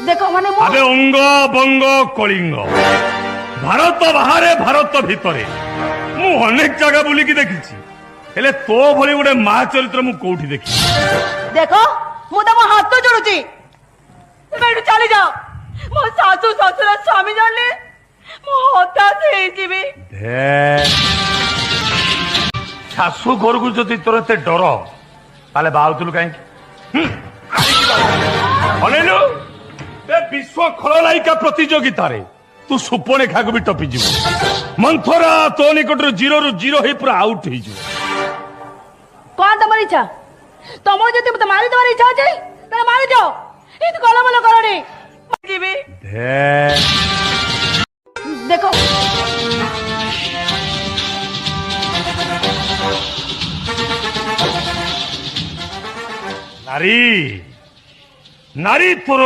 देखो माने अबे अंग बंग कलिंग भारत बाहरे भारत भितरे मु अनेक जगह बुलिकी देखी हेले तो भली गोटे माँ चरित्र मु कोठी देखी देखो मु तम हाथ जोड़ुची बेटू चली जाओ मो सासू ससुर स्वामी जानले मो हताश हे जीवी शाशु घर को जदि तोर एते डर ताले बाउतलु कहीं अनेलु ए विश्व खलनायिका प्रतियोगिता रे तू सुपर्णरेखा को भी टपी जीव मंथरा तो निकट जीरो रु जीरो ही पूरा आउट हो जीव कौन तुम्हारी इच्छा तुम जति मत मारी तुम्हारी इच्छा अछि त मारी जाओ इ तो गलमल करनी जीवी देखो नारी नारी तोर